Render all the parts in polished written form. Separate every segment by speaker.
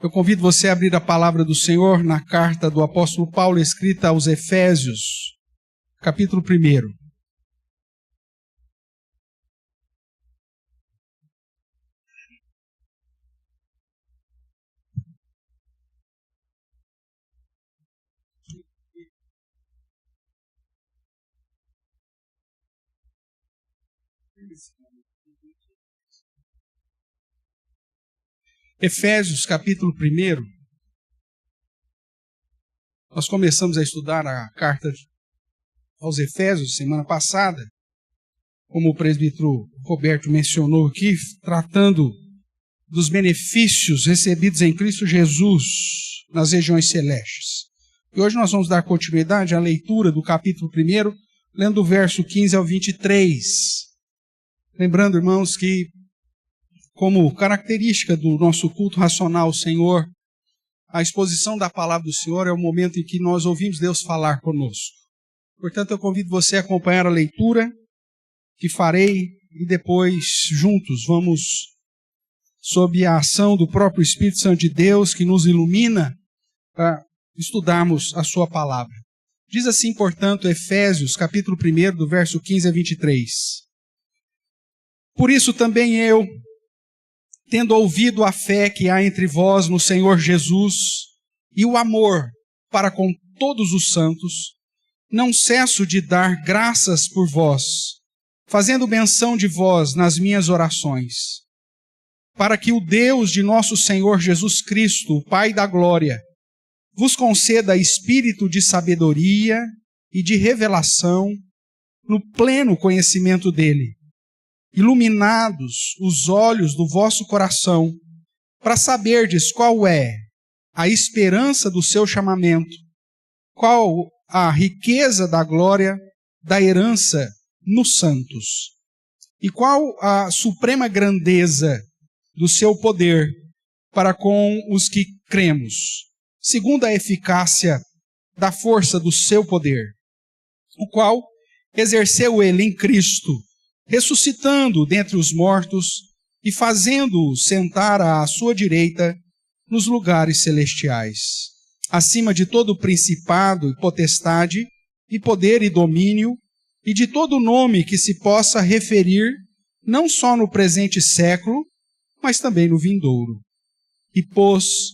Speaker 1: Eu convido você a abrir a palavra do Senhor na carta do apóstolo Paulo, escrita aos Efésios, capítulo 1. Efésios, capítulo 1. Nós começamos a estudar a carta aos Efésios semana passada, como o presbítero Roberto mencionou aqui, tratando dos benefícios recebidos em Cristo Jesus nas regiões celestes. E hoje nós vamos dar continuidade à leitura do capítulo 1, lendo o verso 15 ao 23. Lembrando, irmãos, que como característica do nosso culto racional ao Senhor, a exposição da palavra do Senhor é o momento em que nós ouvimos Deus falar conosco. Portanto, eu convido você a acompanhar a leitura que farei e depois, juntos, vamos, sob a ação do próprio Espírito Santo de Deus, que nos ilumina, para estudarmos a sua palavra. Diz assim, portanto, Efésios, capítulo 1, do verso 15 a 23. Por isso também eu, tendo ouvido a fé que há entre vós no Senhor Jesus e o amor para com todos os santos, não cesso de dar graças por vós, fazendo menção de vós nas minhas orações, para que o Deus de nosso Senhor Jesus Cristo, o Pai da glória, vos conceda espírito de sabedoria e de revelação no pleno conhecimento dele, iluminados os olhos do vosso coração, para saberdes qual é a esperança do seu chamamento, qual a riqueza da glória da herança nos santos, e qual a suprema grandeza do seu poder para com os que cremos, segundo a eficácia da força do seu poder, o qual exerceu ele em Cristo, ressuscitando dentre os mortos e fazendo-o sentar à sua direita nos lugares celestiais, acima de todo principado e potestade, e poder e domínio, e de todo nome que se possa referir, não só no presente século, mas também no vindouro. E pôs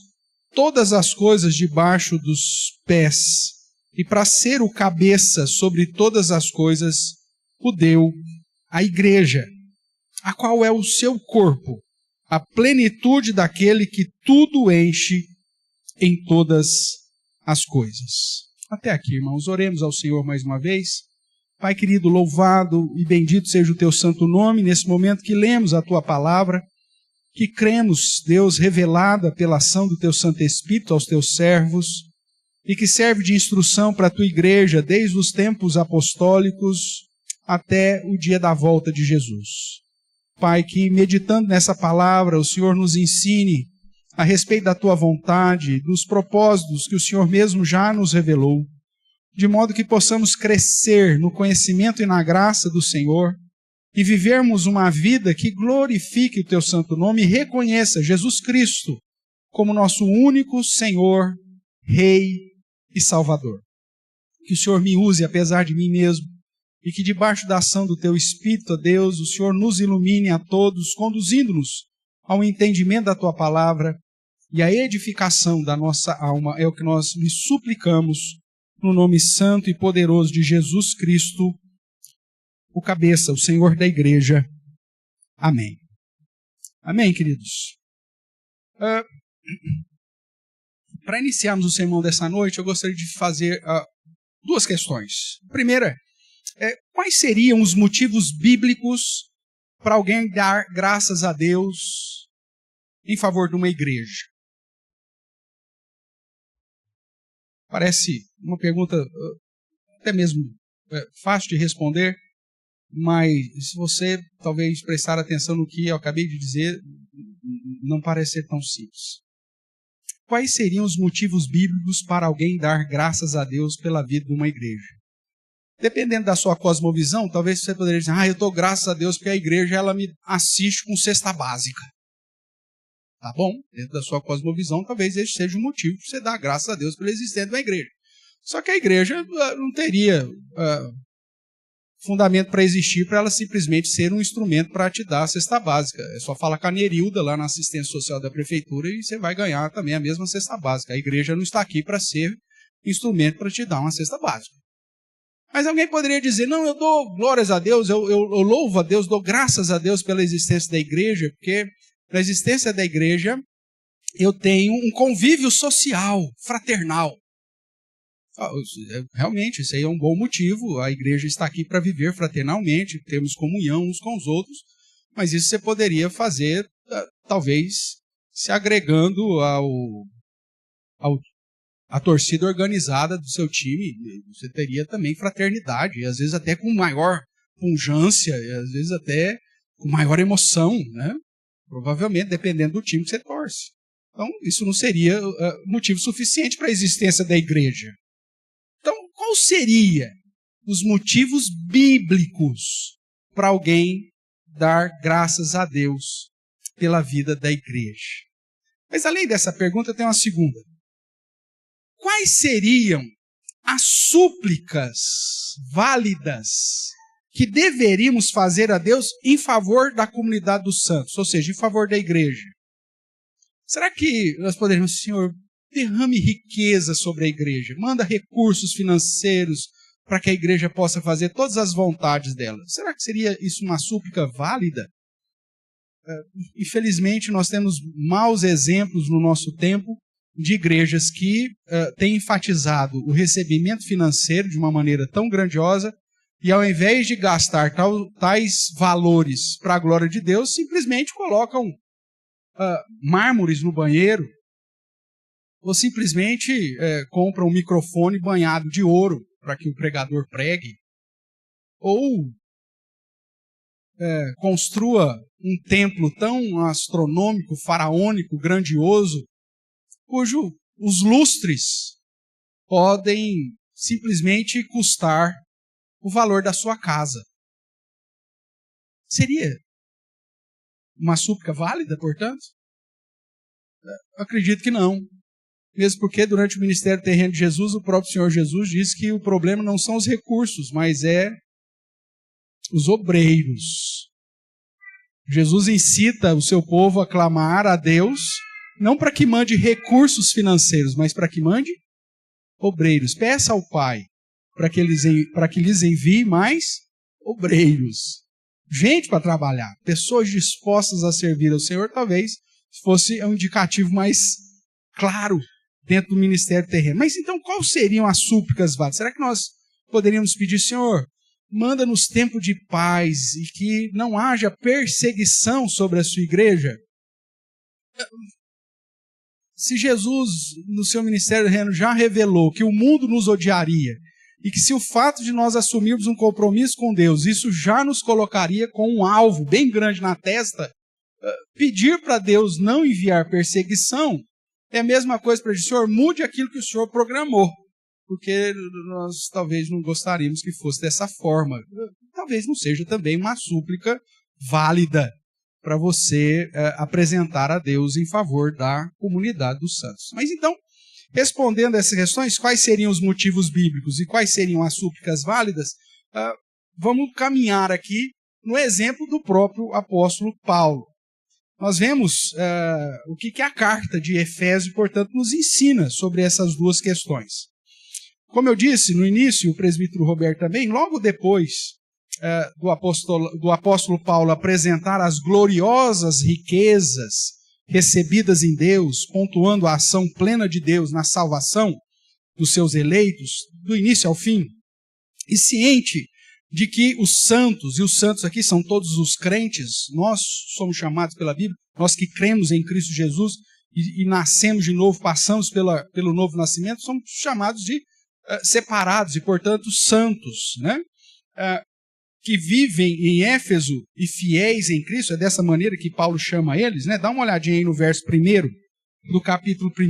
Speaker 1: todas as coisas debaixo dos pés, e para ser o cabeça sobre todas as coisas, o deu a igreja, a qual é o seu corpo, a plenitude daquele que tudo enche em todas as coisas. Até aqui, irmãos, oremos ao Senhor mais uma vez. Pai querido, louvado e bendito seja o teu santo nome, nesse momento que lemos a tua palavra, que cremos, Deus, revelada pela ação do teu Santo Espírito aos teus servos, e que serve de instrução para a tua igreja desde os tempos apostólicos até o dia da volta de Jesus. Pai, que meditando nessa palavra, o Senhor nos ensine a respeito da tua vontade, dos propósitos que o Senhor mesmo já nos revelou, de modo que possamos crescer no conhecimento e na graça do Senhor e vivermos uma vida que glorifique o teu santo nome e reconheça Jesus Cristo como nosso único Senhor, Rei e Salvador. Que o Senhor me use apesar de mim mesmo, e que debaixo da ação do teu Espírito, ó Deus, o Senhor nos ilumine a todos, conduzindo-nos ao entendimento da tua palavra e à edificação da nossa alma. É o que nós lhe suplicamos no nome santo e poderoso de Jesus Cristo, o cabeça, o Senhor da igreja. Amém. Amém, queridos? Para iniciarmos o sermão dessa noite, eu gostaria de fazer duas questões. A primeira quais seriam os motivos bíblicos para alguém dar graças a Deus em favor de uma igreja? Parece uma pergunta até mesmo fácil de responder, mas se você talvez prestar atenção no que eu acabei de dizer, não parece ser tão simples. Quais seriam os motivos bíblicos para alguém dar graças a Deus pela vida de uma igreja? Dependendo da sua cosmovisão, talvez você poderia dizer, eu dou graças a Deus porque a igreja ela me assiste com cesta básica. Tá bom, dentro da sua cosmovisão, talvez esse seja o motivo para você dar graças a Deus pela existência da igreja. Só que a igreja não teria fundamento para existir, para ela simplesmente ser um instrumento para te dar a cesta básica. É só falar com a Nerilda lá na assistência social da prefeitura e você vai ganhar também a mesma cesta básica. A igreja não está aqui para ser instrumento para te dar uma cesta básica. Mas alguém poderia dizer, não, eu dou glórias a Deus, eu louvo a Deus, dou graças a Deus pela existência da igreja, porque na existência da igreja eu tenho um convívio social, fraternal. Realmente, isso aí é um bom motivo, a igreja está aqui para viver fraternalmente, termos comunhão uns com os outros, mas isso você poderia fazer, talvez, se agregando à torcida organizada do seu time. Você teria também fraternidade, e às vezes até com maior pungência, e às vezes até com maior emoção, né? Provavelmente, dependendo do time que você torce. Então, isso não seria motivo suficiente para a existência da igreja. Então, qual seria os motivos bíblicos para alguém dar graças a Deus pela vida da igreja? Mas além dessa pergunta, tem uma segunda. Quais seriam as súplicas válidas que deveríamos fazer a Deus em favor da comunidade dos santos, ou seja, em favor da igreja? Será que nós poderíamos, Senhor, derrame riqueza sobre a igreja, manda recursos financeiros para que a igreja possa fazer todas as vontades dela? Será que seria isso uma súplica válida? Infelizmente, nós temos maus exemplos no nosso tempo de igrejas que têm enfatizado o recebimento financeiro de uma maneira tão grandiosa e, ao invés de gastar tais valores para a glória de Deus, simplesmente colocam mármores no banheiro, ou simplesmente compram um microfone banhado de ouro para que o pregador pregue, ou construa um templo tão astronômico, faraônico, grandioso, cujo os lustres podem simplesmente custar o valor da sua casa. Seria uma súplica válida, portanto? Acredito que não. Mesmo porque durante o ministério terreno de Jesus, o próprio Senhor Jesus disse que o problema não são os recursos, mas os obreiros. Jesus incita o seu povo a clamar a Deus, não para que mande recursos financeiros, mas para que mande obreiros. Peça ao Pai para que lhes envie mais obreiros. Gente para trabalhar, pessoas dispostas a servir ao Senhor, talvez fosse um indicativo mais claro dentro do ministério terreno. Mas então, quais seriam as súplicas válidas? Será que nós poderíamos pedir, Senhor, manda-nos tempo de paz e que não haja perseguição sobre a sua igreja? Se Jesus, no seu ministério terreno, já revelou que o mundo nos odiaria e que se o fato de nós assumirmos um compromisso com Deus, isso já nos colocaria com um alvo bem grande na testa, pedir para Deus não enviar perseguição é a mesma coisa para dizer, Senhor, mude aquilo que o Senhor programou, porque nós talvez não gostaríamos que fosse dessa forma. Talvez não seja também uma súplica válida para você apresentar a Deus em favor da comunidade dos santos. Mas então, respondendo a essas questões, quais seriam os motivos bíblicos e quais seriam as súplicas válidas? Vamos caminhar aqui no exemplo do próprio apóstolo Paulo. Nós vemos o que a carta de Efésios, portanto, nos ensina sobre essas duas questões. Como eu disse no início, o presbítero Roberto também, logo depois do apóstolo Paulo apresentar as gloriosas riquezas recebidas em Deus, pontuando a ação plena de Deus na salvação dos seus eleitos, do início ao fim, e ciente de que os santos, e os santos aqui são todos os crentes, nós somos chamados pela Bíblia, nós que cremos em Cristo Jesus e nascemos de novo, passamos pelo novo nascimento, somos chamados de separados e, portanto, santos, né? Que vivem em Éfeso e fiéis em Cristo, é dessa maneira que Paulo chama eles, né? Dá uma olhadinha aí no verso 1 do capítulo 1.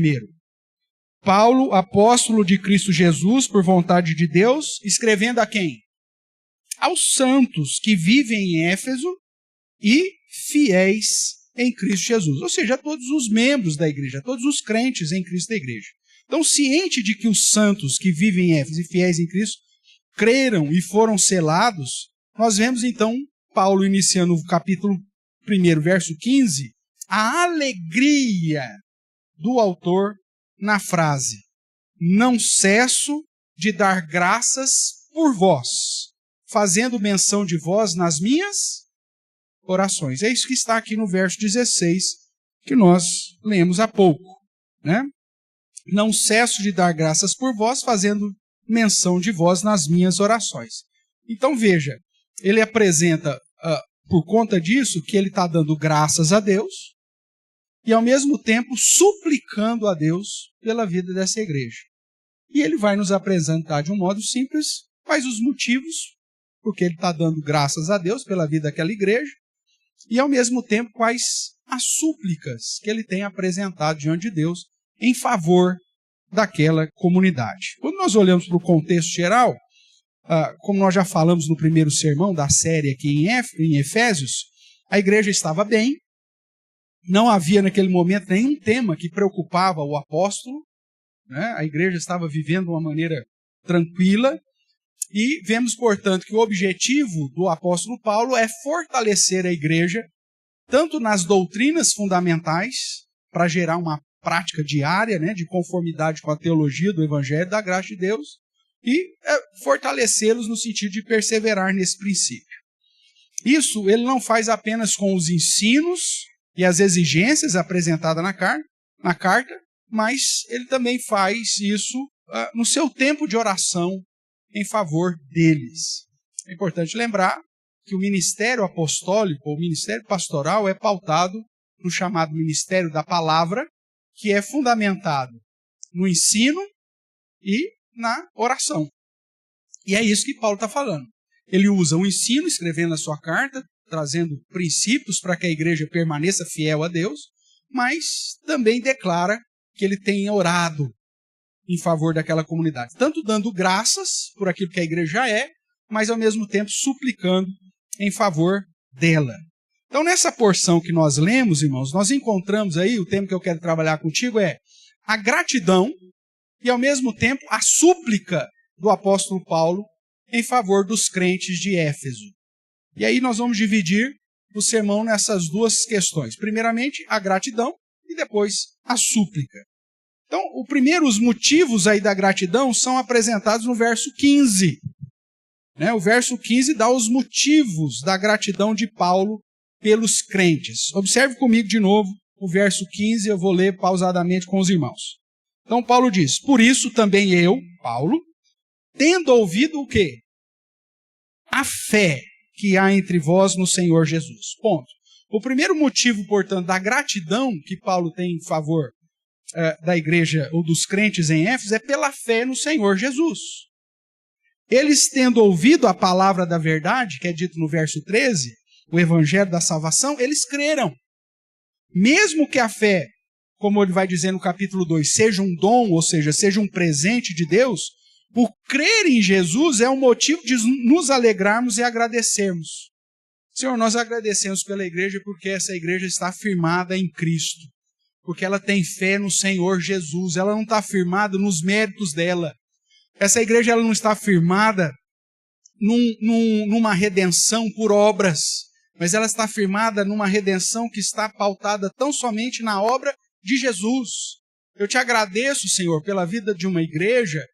Speaker 1: Paulo, apóstolo de Cristo Jesus, por vontade de Deus, escrevendo a quem? Aos santos que vivem em Éfeso e fiéis em Cristo Jesus. Ou seja, a todos os membros da igreja, a todos os crentes em Cristo da igreja. Então, ciente de que os santos que vivem em Éfeso e fiéis em Cristo creram e foram selados, nós vemos então Paulo iniciando o capítulo 1, verso 15, a alegria do autor na frase: não cesso de dar graças por vós, fazendo menção de vós nas minhas orações. É isso que está aqui no verso 16, que nós lemos há pouco, né? Não cesso de dar graças por vós, fazendo menção de vós nas minhas orações. Então veja, ele apresenta, por conta disso, que ele está dando graças a Deus e ao mesmo tempo suplicando a Deus pela vida dessa igreja. E ele vai nos apresentar de um modo simples quais os motivos porque ele está dando graças a Deus pela vida daquela igreja e ao mesmo tempo quais as súplicas que ele tem apresentado diante de Deus em favor daquela comunidade. Quando nós olhamos para o contexto geral, como nós já falamos no primeiro sermão da série aqui em Efésios, a igreja estava bem, não havia naquele momento nenhum tema que preocupava o apóstolo, né? A igreja estava vivendo de uma maneira tranquila, e vemos, portanto, que o objetivo do apóstolo Paulo é fortalecer a igreja, tanto nas doutrinas fundamentais, para gerar uma prática diária, né, de conformidade com a teologia do Evangelho da graça de Deus, e fortalecê-los no sentido de perseverar nesse princípio. Isso ele não faz apenas com os ensinos e as exigências apresentadas na carta, mas ele também faz isso no seu tempo de oração em favor deles. É importante lembrar que o ministério apostólico, ou o ministério pastoral, é pautado no chamado ministério da palavra, que é fundamentado no ensino e na oração. E é isso que Paulo está falando. Ele usa o ensino, escrevendo a sua carta, trazendo princípios para que a igreja permaneça fiel a Deus, mas também declara que ele tem orado em favor daquela comunidade, tanto dando graças por aquilo que a igreja é, mas ao mesmo tempo suplicando em favor dela. Então, nessa porção que nós lemos, irmãos, nós encontramos aí, o tema que eu quero trabalhar contigo é a gratidão e, ao mesmo tempo, a súplica do apóstolo Paulo em favor dos crentes de Éfeso. E aí nós vamos dividir o sermão nessas duas questões. Primeiramente, a gratidão e depois a súplica. Então, os motivos aí da gratidão são apresentados no verso 15. Né? O verso 15 dá os motivos da gratidão de Paulo pelos crentes. Observe comigo de novo o verso 15, eu vou ler pausadamente com os irmãos. Então, Paulo diz: por isso também eu, Paulo, tendo ouvido o quê? A fé que há entre vós no Senhor Jesus. Ponto. O primeiro motivo, portanto, da gratidão que Paulo tem em favor da igreja ou dos crentes em Éfeso é pela fé no Senhor Jesus. Eles, tendo ouvido a palavra da verdade, que é dito no verso 13, o evangelho da salvação, eles creram. Mesmo que a fé, como ele vai dizer no capítulo 2, seja um dom, ou seja, seja um presente de Deus, o crer em Jesus é um motivo de nos alegrarmos e agradecermos. Senhor, nós agradecemos pela igreja porque essa igreja está firmada em Cristo. Porque ela tem fé no Senhor Jesus. Ela não está firmada nos méritos dela. Essa igreja ela não está firmada numa redenção por obras. Mas ela está firmada numa redenção que está pautada tão somente na obra de Jesus. Eu te agradeço, Senhor, pela vida de uma igreja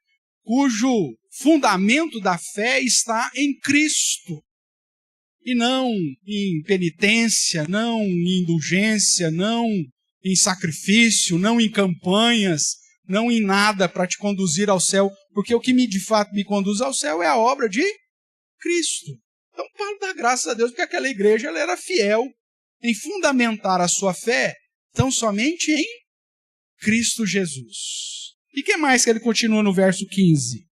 Speaker 1: cujo fundamento da fé está em Cristo. E não em penitência, não em indulgência, não em sacrifício, não em campanhas, não em nada para te conduzir ao céu, porque o que de fato me conduz ao céu é a obra de Cristo. Então, Paulo dá graças a Deus, porque aquela igreja ela era fiel em fundamentar a sua fé tão somente em Cristo Jesus. E o que mais que ele continua no verso 15?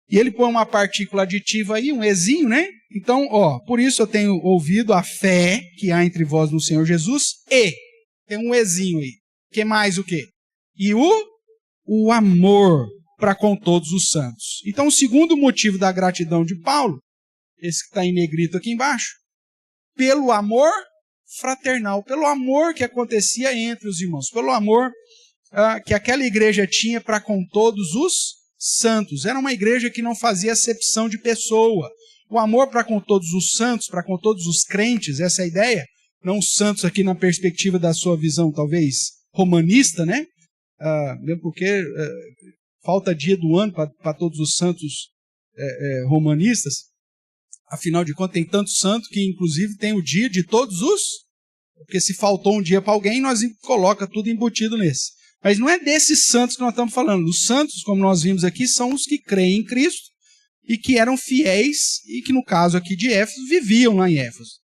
Speaker 1: E ele põe uma partícula aditiva aí, um ezinho, né? Então, por isso eu tenho ouvido a fé que há entre vós no Senhor Jesus e, tem um ezinho aí. Que mais o quê? E o amor para com todos os santos. Então, o segundo motivo da gratidão de Paulo, esse que está em negrito aqui embaixo, pelo amor fraternal, pelo amor que acontecia entre os irmãos, pelo amor que aquela igreja tinha para com todos os santos. Era uma igreja que não fazia acepção de pessoa. O amor para com todos os santos, para com todos os crentes, essa é a ideia. Não os santos aqui na perspectiva da sua visão, talvez, romanista, né? Mesmo porque falta dia do ano para todos os santos romanistas. Afinal de contas, tem tantos santos que, inclusive, tem o dia de todos os... Porque se faltou um dia para alguém, nós coloca tudo embutido nesse. Mas não é desses santos que nós estamos falando. Os santos, como nós vimos aqui, são os que creem em Cristo e que eram fiéis e que, no caso aqui de Éfeso, viviam lá em Éfeso.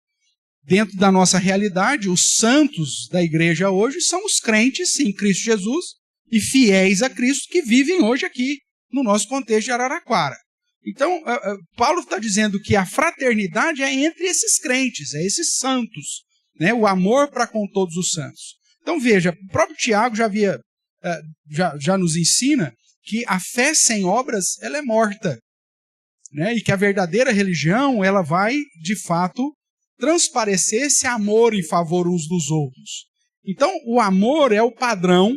Speaker 1: Dentro da nossa realidade, os santos da igreja hoje são os crentes em Cristo Jesus e fiéis a Cristo que vivem hoje aqui, no nosso contexto de Araraquara. Então, Paulo está dizendo que a fraternidade é entre esses crentes, é esses santos, né? O amor para com todos os santos. Então, veja, o próprio Tiago já nos ensina que a fé sem obras ela é morta, né? E que a verdadeira religião ela vai, de fato, transparecer esse amor em favor uns dos outros. Então, o amor é o padrão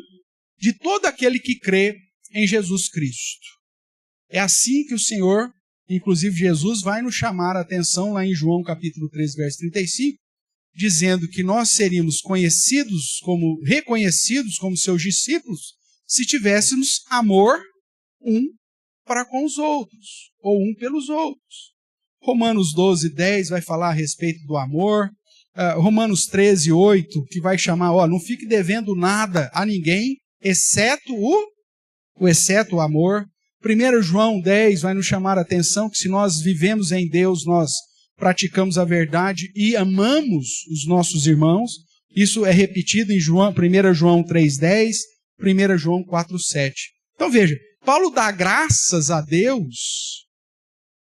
Speaker 1: de todo aquele que crê em Jesus Cristo. É assim que o Senhor, inclusive Jesus, vai nos chamar a atenção lá em João capítulo 3, verso 35, dizendo que nós seríamos reconhecidos como seus discípulos se tivéssemos amor um para com os outros, ou um pelos outros. Romanos 12, 10 vai falar a respeito do amor. Romanos 13, 8, que vai chamar, não fique devendo nada a ninguém, exceto o amor. 1 João 10 vai nos chamar a atenção que se nós vivemos em Deus, nós praticamos a verdade e amamos os nossos irmãos. Isso é repetido em 1 João 3,10, 1 João 4,7. Então veja, Paulo dá graças a Deus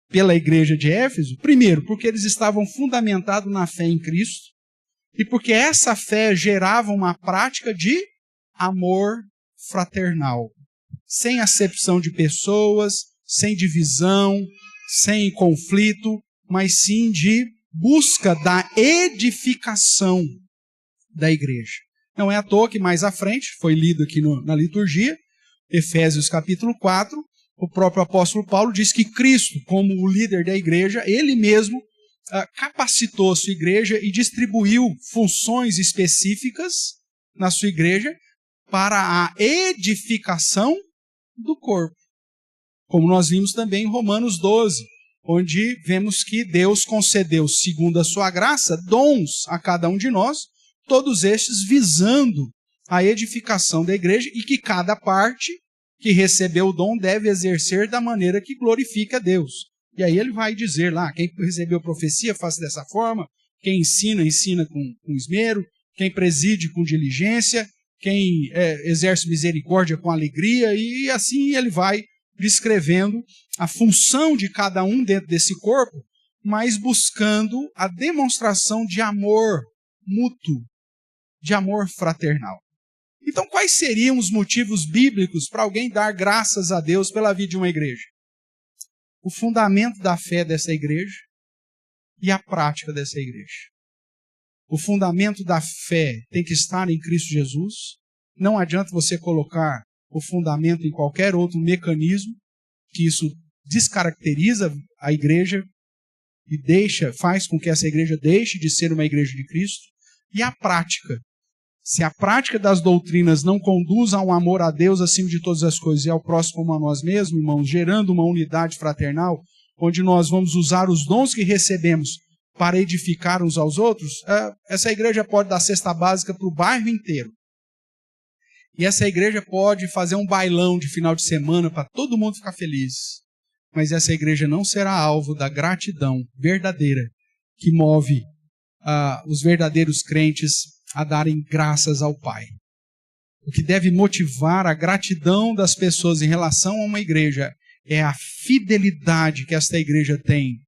Speaker 1: pela igreja de Éfeso, primeiro, porque eles estavam fundamentados na fé em Cristo, e porque essa fé gerava uma prática de amor fraternal, sem acepção de pessoas, sem divisão, sem conflito, mas sim de busca da edificação da igreja. Não é à toa que mais à frente, foi lido aqui na liturgia, Efésios capítulo 4, o próprio apóstolo Paulo diz que Cristo, como o líder da igreja, ele mesmo capacitou a sua igreja e distribuiu funções específicas na sua igreja para a edificação do corpo. Como nós vimos também em Romanos 12, onde vemos que Deus concedeu, segundo a sua graça, dons a cada um de nós, todos estes visando a edificação da igreja e que cada parte que recebeu o dom deve exercer da maneira que glorifica a Deus. E aí ele vai dizer lá, quem recebeu profecia, faça dessa forma, quem ensina com esmero, quem preside com diligência, quem exerce misericórdia com alegria, e assim ele vai descrevendo a função de cada um dentro desse corpo, mas buscando a demonstração de amor mútuo, de amor fraternal. Então, quais seriam os motivos bíblicos para alguém dar graças a Deus pela vida de uma igreja? O fundamento da fé dessa igreja e a prática dessa igreja. O fundamento da fé tem que estar em Cristo Jesus. Não adianta você colocar o fundamento em qualquer outro mecanismo, que isso descaracteriza a igreja e faz com que essa igreja deixe de ser uma igreja de Cristo. E a prática. Se a prática das doutrinas não conduz a um amor a Deus acima de todas as coisas e ao próximo como a nós mesmos, irmãos, gerando uma unidade fraternal, onde nós vamos usar os dons que recebemos para edificar uns aos outros, essa igreja pode dar cesta básica para o bairro inteiro. E essa igreja pode fazer um bailão de final de semana para todo mundo ficar feliz. Mas essa igreja não será alvo da gratidão verdadeira que move os verdadeiros crentes a darem graças ao Pai. O que deve motivar a gratidão das pessoas em relação a uma igreja é a fidelidade que esta igreja tem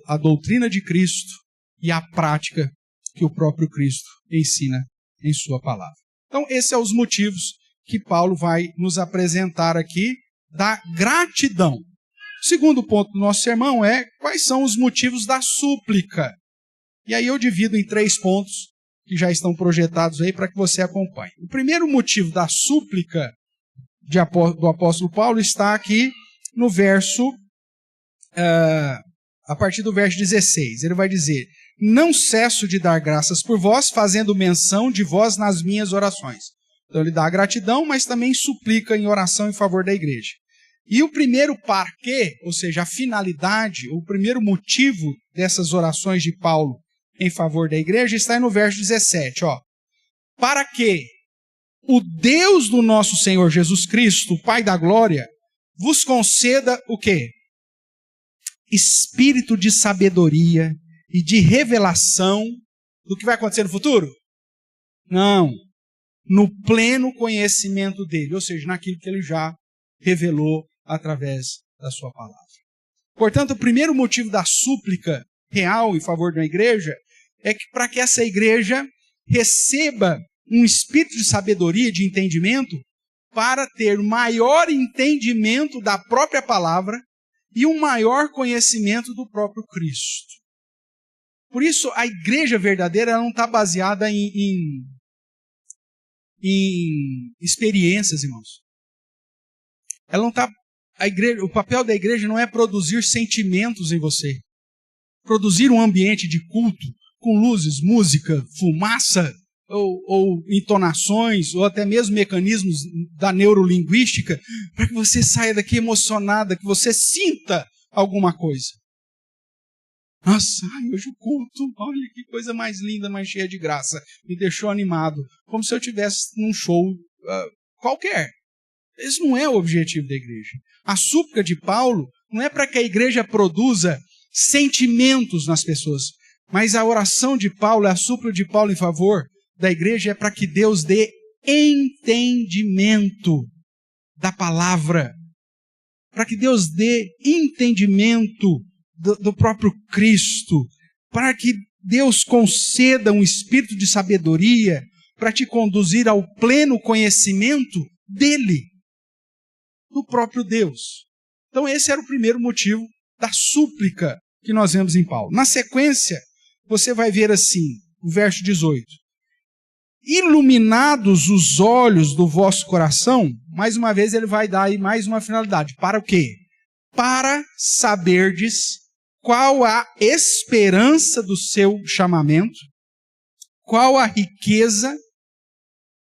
Speaker 1: à doutrina de Cristo e à prática que o próprio Cristo ensina em sua palavra. Então, esses são os motivos que Paulo vai nos apresentar aqui da gratidão. O segundo ponto do nosso sermão é quais são os motivos da súplica. E aí eu divido em 3 pontos que já estão projetados aí para que você acompanhe. O primeiro motivo da súplica do apóstolo Paulo está aqui no verso, a partir do verso 16. Ele vai dizer: não cesso de dar graças por vós, fazendo menção de vós nas minhas orações. Então ele dá a gratidão, mas também suplica em oração em favor da igreja. E o primeiro parquê, ou seja, a finalidade, o primeiro motivo dessas orações de Paulo em favor da igreja está aí no verso 17. Para que o Deus do nosso Senhor Jesus Cristo, Pai da glória, vos conceda o quê? Espírito de sabedoria e de revelação do que vai acontecer no futuro? Não. No pleno conhecimento dele, ou seja, naquilo que ele já revelou através da sua palavra. Portanto, o primeiro motivo da súplica real em favor de uma igreja é que para que essa igreja receba um espírito de sabedoria, de entendimento, para ter maior entendimento da própria palavra e um maior conhecimento do próprio Cristo. Por isso, a igreja verdadeira ela não está baseada em experiências, irmãos. Ela não está. O papel da igreja não é produzir sentimentos em você, produzir um ambiente de culto com luzes, música, fumaça, ou entonações, ou até mesmo mecanismos da neurolinguística, para que você saia daqui emocionada, que você sinta alguma coisa. Nossa, hoje o culto, olha que coisa mais linda, mais cheia de graça, me deixou animado, como se eu estivesse num show qualquer. Esse não é o objetivo da igreja. A súplica de Paulo não é para que a igreja produza sentimentos nas pessoas, mas a oração de Paulo, a súplica de Paulo em favor da igreja é para que Deus dê entendimento da palavra, para que Deus dê entendimento do próprio Cristo, para que Deus conceda um espírito de sabedoria para te conduzir ao pleno conhecimento dele, do próprio Deus. Então esse era o primeiro motivo da súplica que nós vemos em Paulo. Na sequência, você vai ver assim, o verso 18. Iluminados os olhos do vosso coração, mais uma vez ele vai dar aí mais uma finalidade. Para o quê? Para saberdes qual a esperança do seu chamamento, qual a riqueza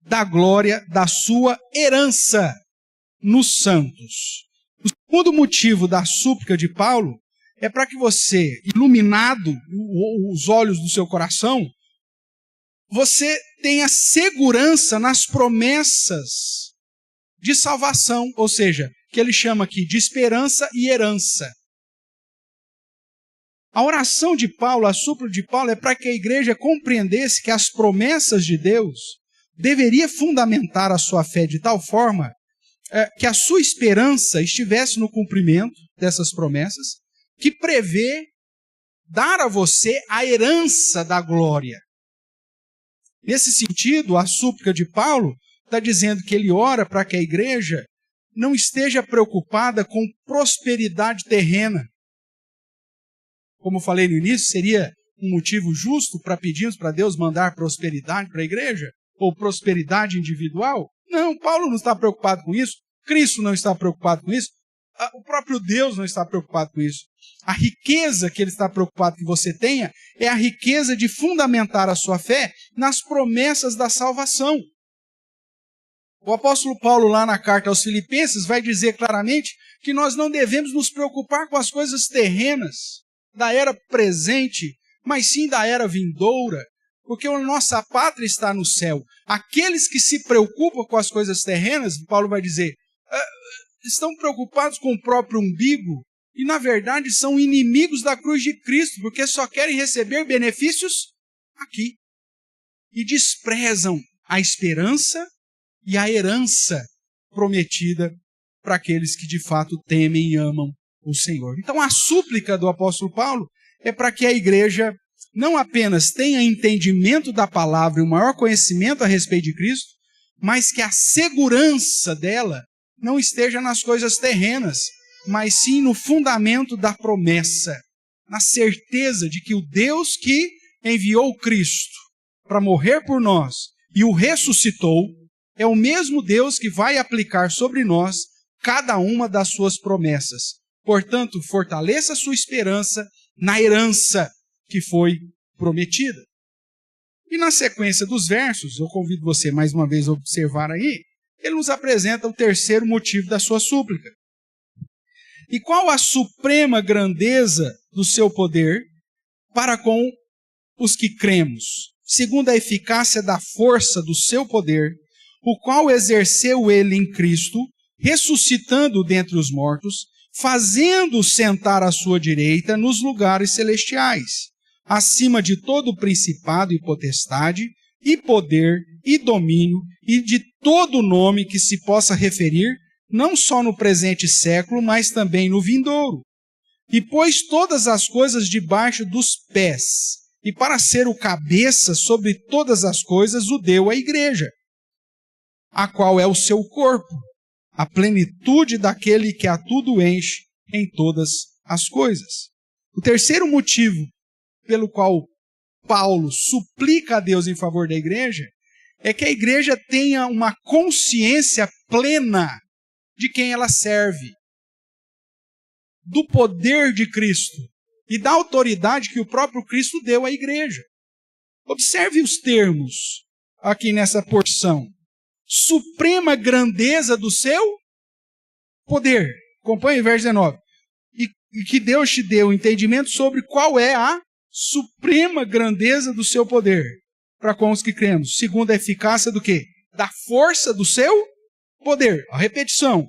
Speaker 1: da glória da sua herança nos santos. O segundo motivo da súplica de Paulo é para que você, iluminado os olhos do seu coração, você tenha segurança nas promessas de salvação, ou seja, que ele chama aqui de esperança e herança. A oração de Paulo, a súplica de Paulo é para que a igreja compreendesse que as promessas de Deus deveria fundamentar a sua fé de tal forma que a sua esperança estivesse no cumprimento dessas promessas, que prevê dar a você a herança da glória. Nesse sentido, a súplica de Paulo está dizendo que ele ora para que a igreja não esteja preocupada com prosperidade terrena. Como eu falei no início, seria um motivo justo para pedirmos para Deus mandar prosperidade para a igreja? Ou prosperidade individual? Não, Paulo não está preocupado com isso, Cristo não está preocupado com isso, o próprio Deus não está preocupado com isso. A riqueza que ele está preocupado que você tenha é a riqueza de fundamentar a sua fé nas promessas da salvação. O apóstolo Paulo, lá na carta aos Filipenses, vai dizer claramente que nós não devemos nos preocupar com as coisas terrenas da era presente, mas sim da era vindoura, porque a nossa pátria está no céu. Aqueles que se preocupam com as coisas terrenas, Paulo vai dizer, estão preocupados com o próprio umbigo e, na verdade, são inimigos da cruz de Cristo, porque só querem receber benefícios aqui. E desprezam a esperança e a herança prometida para aqueles que de fato temem e amam o Senhor. Então a súplica do apóstolo Paulo é para que a igreja não apenas tenha entendimento da palavra e o maior conhecimento a respeito de Cristo, mas que a segurança dela não esteja nas coisas terrenas, mas sim no fundamento da promessa, na certeza de que o Deus que enviou Cristo para morrer por nós e o ressuscitou, é o mesmo Deus que vai aplicar sobre nós cada uma das suas promessas. Portanto, fortaleça a sua esperança na herança que foi prometida. E na sequência dos versos, eu convido você mais uma vez a observar aí, ele nos apresenta o terceiro motivo da sua súplica. E qual a suprema grandeza do seu poder para com os que cremos, segundo a eficácia da força do seu poder, o qual exerceu ele em Cristo, ressuscitando-o dentre os mortos, fazendo-o sentar à sua direita nos lugares celestiais, acima de todo principado e potestade, e poder, e domínio, e de todo nome que se possa referir, não só no presente século, mas também no vindouro. E pôs todas as coisas debaixo dos pés, e para ser o cabeça sobre todas as coisas o deu à igreja, a qual é o seu corpo, a plenitude daquele que a tudo enche em todas as coisas. O terceiro motivo pelo qual Paulo suplica a Deus em favor da igreja é que a igreja tenha uma consciência plena de quem ela serve, do poder de Cristo e da autoridade que o próprio Cristo deu à igreja. Observe os termos aqui nessa porção. Suprema grandeza do seu poder. Acompanhe o verso 19. E que Deus te deu entendimento sobre qual é a suprema grandeza do seu poder para com os que cremos, segundo a eficácia do quê? Da força do seu poder. A repetição.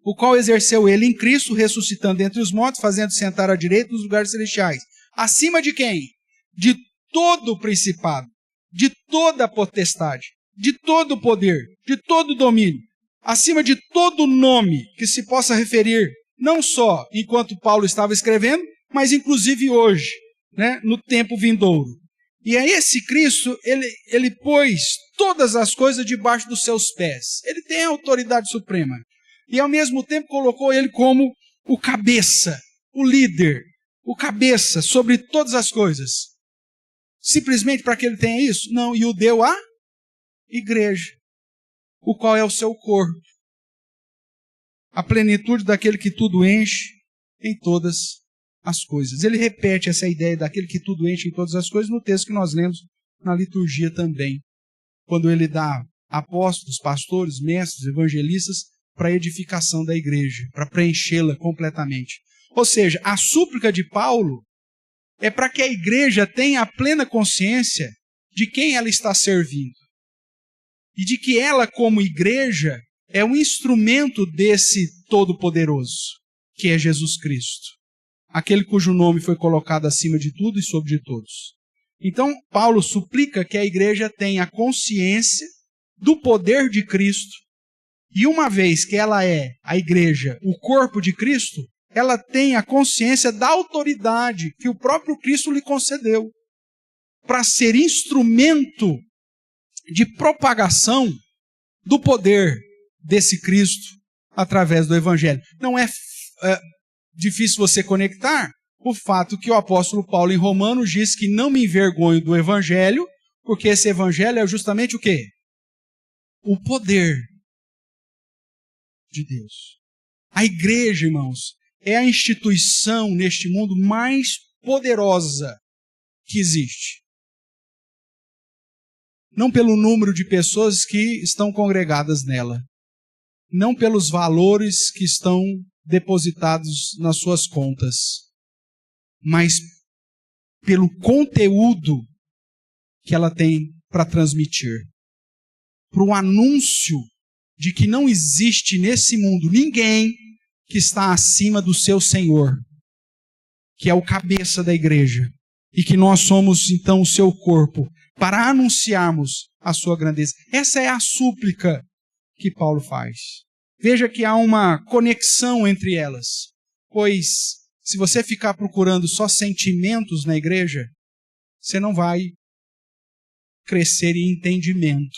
Speaker 1: O qual exerceu ele em Cristo, ressuscitando dentre os mortos, fazendo sentar à direita nos lugares celestiais. Acima de quem? De todo o principado, de toda a potestade, de todo o poder, de todo o domínio, acima de todo nome que se possa referir, não só enquanto Paulo estava escrevendo, mas inclusive hoje, né, no tempo vindouro. E a esse Cristo, ele pôs todas as coisas debaixo dos seus pés. Ele tem a autoridade suprema. E ao mesmo tempo colocou ele como o cabeça, o líder, o cabeça sobre todas as coisas. Simplesmente para que ele tenha isso? Não, e o deu à igreja, o qual é o seu corpo. A plenitude daquele que tudo enche em todas as coisas. Ele repete essa ideia daquele que tudo enche em todas as coisas no texto que nós lemos na liturgia também, quando ele dá apóstolos, pastores, mestres, evangelistas para a edificação da igreja, para preenchê-la completamente. Ou seja, a súplica de Paulo é para que a igreja tenha a plena consciência de quem ela está servindo e de que ela, como igreja, é um instrumento desse Todo-Poderoso, que é Jesus Cristo, aquele cujo nome foi colocado acima de tudo e sobre de todos. Então, Paulo suplica que a igreja tenha consciência do poder de Cristo, e uma vez que ela é, a igreja, o corpo de Cristo, ela tem a consciência da autoridade que o próprio Cristo lhe concedeu para ser instrumento de propagação do poder desse Cristo através do Evangelho. Não é difícil você conectar o fato que o apóstolo Paulo em Romanos diz que não me envergonho do Evangelho, porque esse Evangelho é justamente o quê? O poder de Deus. A igreja, irmãos, é a instituição neste mundo mais poderosa que existe. Não pelo número de pessoas que estão congregadas nela, não pelos valores que estão depositados nas suas contas, mas pelo conteúdo que ela tem para transmitir. Para o anúncio de que não existe nesse mundo ninguém que está acima do seu Senhor, que é o cabeça da igreja, e que nós somos então o seu corpo, para anunciarmos a sua grandeza. Essa é a súplica que Paulo faz. Veja que há uma conexão entre elas, pois se você ficar procurando só sentimentos na igreja, você não vai crescer em entendimento.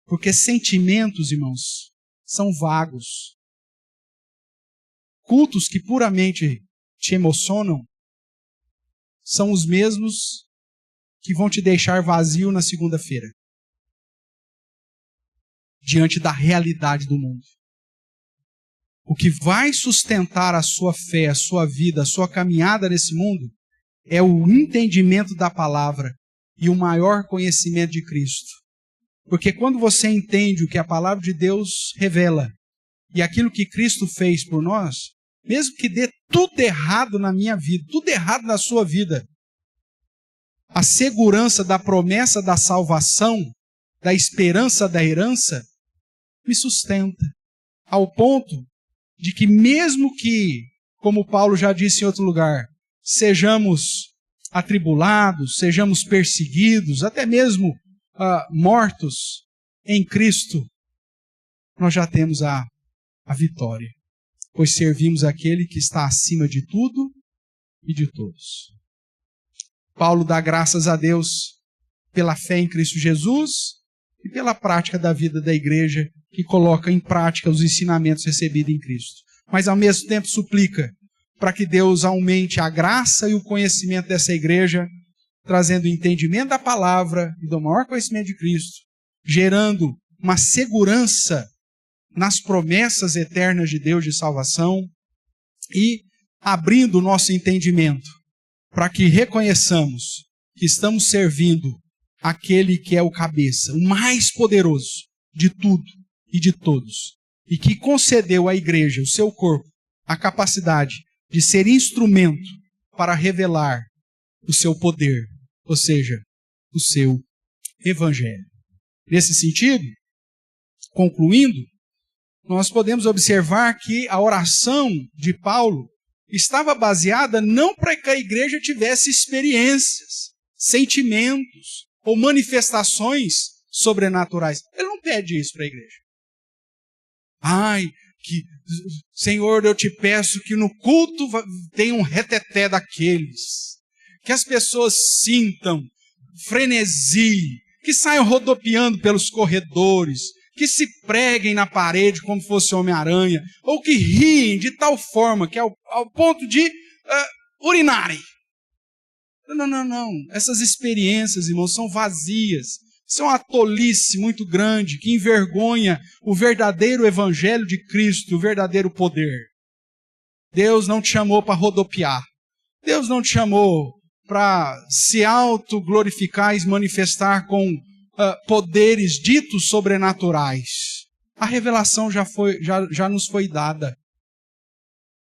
Speaker 1: Porque sentimentos, irmãos, são vagos. Cultos que puramente te emocionam são os mesmos que vão te deixar vazio na segunda-feira, diante da realidade do mundo. O que vai sustentar a sua fé, a sua vida, a sua caminhada nesse mundo é o entendimento da palavra e o maior conhecimento de Cristo. Porque quando você entende o que a palavra de Deus revela e aquilo que Cristo fez por nós, mesmo que dê tudo errado na minha vida, tudo errado na sua vida, a segurança da promessa da salvação, da esperança da herança, me sustenta. Ao ponto de que mesmo que, como Paulo já disse em outro lugar, sejamos atribulados, sejamos perseguidos, até mesmo mortos em Cristo, nós já temos a vitória, pois servimos aquele que está acima de tudo e de todos. Paulo dá graças a Deus pela fé em Cristo Jesus e pela prática da vida da igreja, que coloca em prática os ensinamentos recebidos em Cristo. Mas ao mesmo tempo suplica para que Deus aumente a graça e o conhecimento dessa igreja, trazendo o entendimento da palavra e do maior conhecimento de Cristo, gerando uma segurança nas promessas eternas de Deus de salvação e abrindo o nosso entendimento para que reconheçamos que estamos servindo aquele que é o cabeça, o mais poderoso de tudo e de todos, e que concedeu à igreja, o seu corpo, a capacidade de ser instrumento para revelar o seu poder, ou seja, o seu evangelho. Nesse sentido, concluindo, nós podemos observar que a oração de Paulo estava baseada não para que a igreja tivesse experiências, sentimentos ou manifestações sobrenaturais. Ele não pede isso para a igreja. Senhor, eu te peço que no culto tenha um reteté daqueles, que as pessoas sintam frenesi, que saiam rodopiando pelos corredores, que se preguem na parede como fosse Homem-Aranha, ou que riem de tal forma que ao ponto de urinarem. Não. Essas experiências, irmãos, são vazias. Isso é uma tolice muito grande que envergonha o verdadeiro evangelho de Cristo, o verdadeiro poder. Deus não te chamou para rodopiar. Deus não te chamou para se autoglorificar e manifestar com poderes ditos sobrenaturais. A revelação já nos foi dada.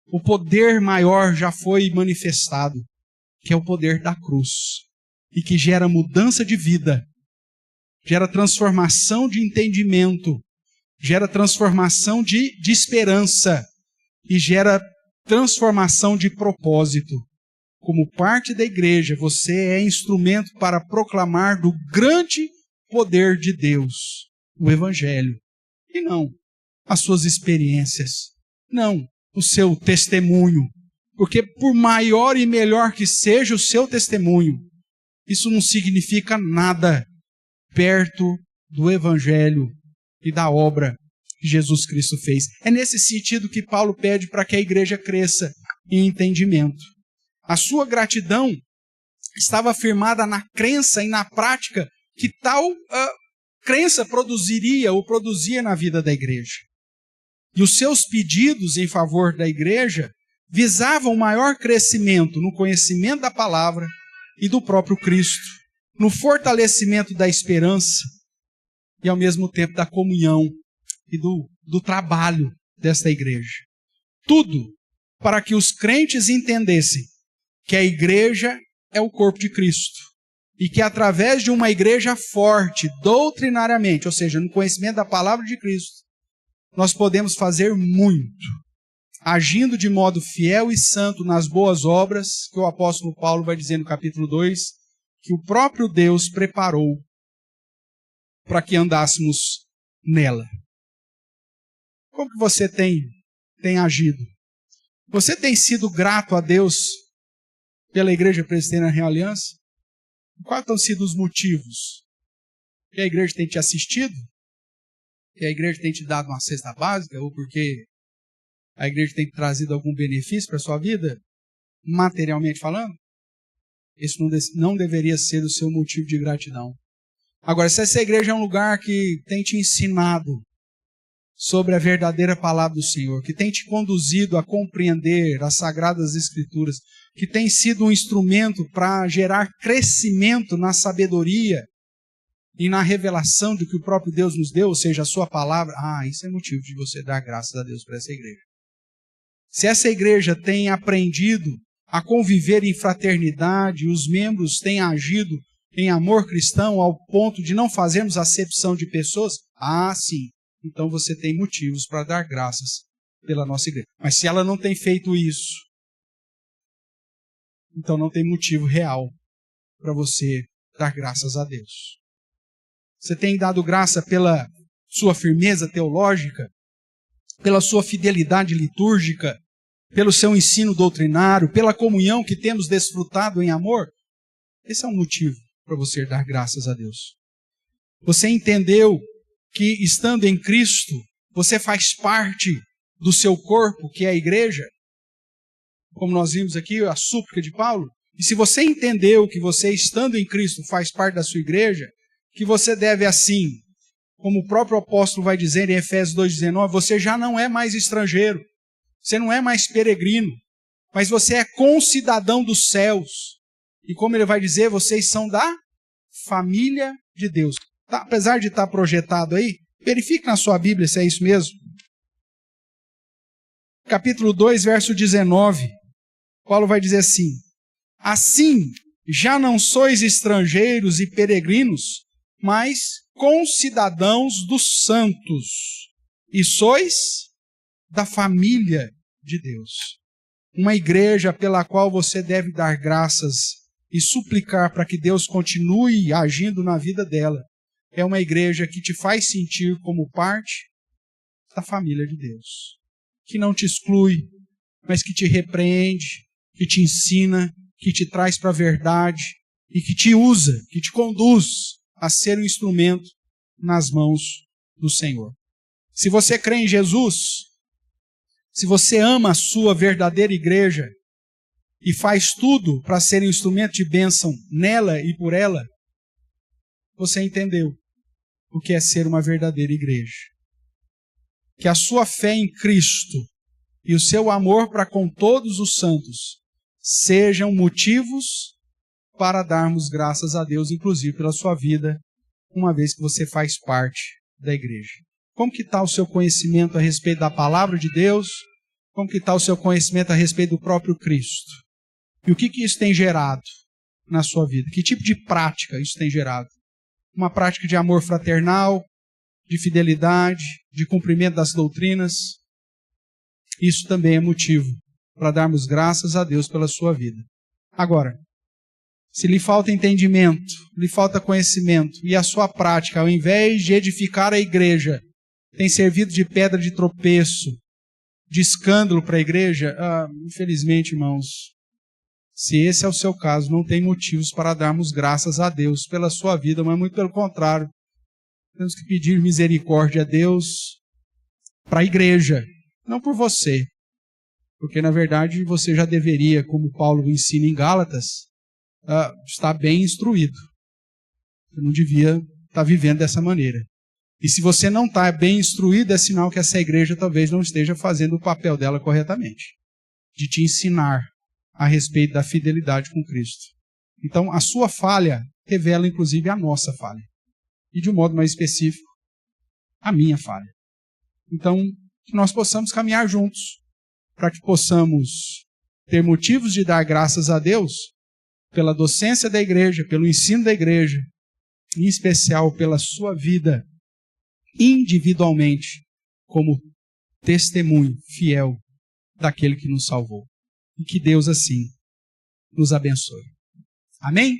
Speaker 1: O poder maior já foi manifestado, que é o poder da cruz, e que gera mudança de vida, gera transformação de entendimento, gera transformação de esperança e gera transformação de propósito. Como parte da igreja, você é instrumento para proclamar do grande poder de Deus, o Evangelho, e não as suas experiências, não o seu testemunho, porque por maior e melhor que seja o seu testemunho, isso não significa nada perto do Evangelho e da obra que Jesus Cristo fez. É nesse sentido que Paulo pede para que a igreja cresça em entendimento. A sua gratidão estava firmada na crença e na prática que tal crença produzia na vida da igreja. E os seus pedidos em favor da igreja visavam maior crescimento no conhecimento da palavra e do próprio Cristo, no fortalecimento da esperança e, ao mesmo tempo, da comunhão e do trabalho desta igreja. Tudo para que os crentes entendessem que a igreja é o corpo de Cristo e que, através de uma igreja forte, doutrinariamente, ou seja, no conhecimento da palavra de Cristo, nós podemos fazer muito, agindo de modo fiel e santo nas boas obras, que o apóstolo Paulo vai dizer no capítulo 2, que o próprio Deus preparou para que andássemos nela. Como que você tem agido? Você tem sido grato a Deus pela Igreja Presbiteriana Real Aliança? Quais têm sido os motivos? Que a igreja tem te assistido? Que a igreja tem te dado uma cesta básica? Ou porque a igreja tem trazido algum benefício para a sua vida? Materialmente falando? Esse não deveria ser o seu motivo de gratidão. Agora, se essa igreja é um lugar que tem te ensinado sobre a verdadeira palavra do Senhor, que tem te conduzido a compreender as Sagradas Escrituras, que tem sido um instrumento para gerar crescimento na sabedoria e na revelação de que o próprio Deus nos deu, ou seja, a sua palavra, isso é motivo de você dar graças a Deus para essa igreja. Se essa igreja tem aprendido a conviver em fraternidade, os membros têm agido em amor cristão ao ponto de não fazermos acepção de pessoas, sim, então você tem motivos para dar graças pela nossa igreja. Mas se ela não tem feito isso, então não tem motivo real para você dar graças a Deus. Você tem dado graça pela sua firmeza teológica, pela sua fidelidade litúrgica, pelo seu ensino doutrinário, pela comunhão que temos desfrutado em amor? Esse é um motivo para você dar graças a Deus. Você entendeu que, estando em Cristo, você faz parte do seu corpo, que é a igreja? Como nós vimos aqui, a súplica de Paulo. E se você entendeu que você, estando em Cristo, faz parte da sua igreja, que você deve assim, como o próprio apóstolo vai dizer em Efésios 2,19, você já não é mais estrangeiro, você não é mais peregrino, mas você é concidadão dos céus. E como ele vai dizer, vocês são da família de Deus. Apesar de estar projetado aí, verifique na sua Bíblia se é isso mesmo. Capítulo 2, verso 19. Paulo vai dizer assim: assim, já não sois estrangeiros e peregrinos, mas concidadãos dos santos, e sois da família de Deus. Uma igreja pela qual você deve dar graças e suplicar para que Deus continue agindo na vida dela. É uma igreja que te faz sentir como parte da família de Deus. Que não te exclui, mas que te repreende, que te ensina, que te traz para a verdade e que te usa, que te conduz a ser um instrumento nas mãos do Senhor. Se você crê em Jesus, se você ama a sua verdadeira igreja e faz tudo para ser um instrumento de bênção nela e por ela, você entendeu o que é ser uma verdadeira igreja. Que a sua fé em Cristo e o seu amor para com todos os santos sejam motivos para darmos graças a Deus, inclusive pela sua vida, uma vez que você faz parte da igreja. Como que está o seu conhecimento a respeito da palavra de Deus? Como que está o seu conhecimento a respeito do próprio Cristo? E o que isso tem gerado na sua vida? Que tipo de prática isso tem gerado? Uma prática de amor fraternal, de fidelidade, de cumprimento das doutrinas? Isso também é motivo para darmos graças a Deus pela sua vida. Agora, se lhe falta entendimento, lhe falta conhecimento, e a sua prática, ao invés de edificar a igreja, tem servido de pedra de tropeço, de escândalo para a igreja, infelizmente, irmãos, se esse é o seu caso, não tem motivos para darmos graças a Deus pela sua vida, mas muito pelo contrário. Temos que pedir misericórdia a Deus para a igreja, não por você. Porque, na verdade, você já deveria, como Paulo ensina em Gálatas, estar bem instruído. Você não devia estar vivendo dessa maneira. E se você não está bem instruído, é sinal que essa igreja talvez não esteja fazendo o papel dela corretamente, de te ensinar a respeito da fidelidade com Cristo. Então, a sua falha revela, inclusive, a nossa falha. E, de um modo mais específico, a minha falha. Então, que nós possamos caminhar juntos, para que possamos ter motivos de dar graças a Deus pela docência da igreja, pelo ensino da igreja, em especial pela sua vida individualmente, como testemunho fiel daquele que nos salvou. E que Deus assim nos abençoe. Amém?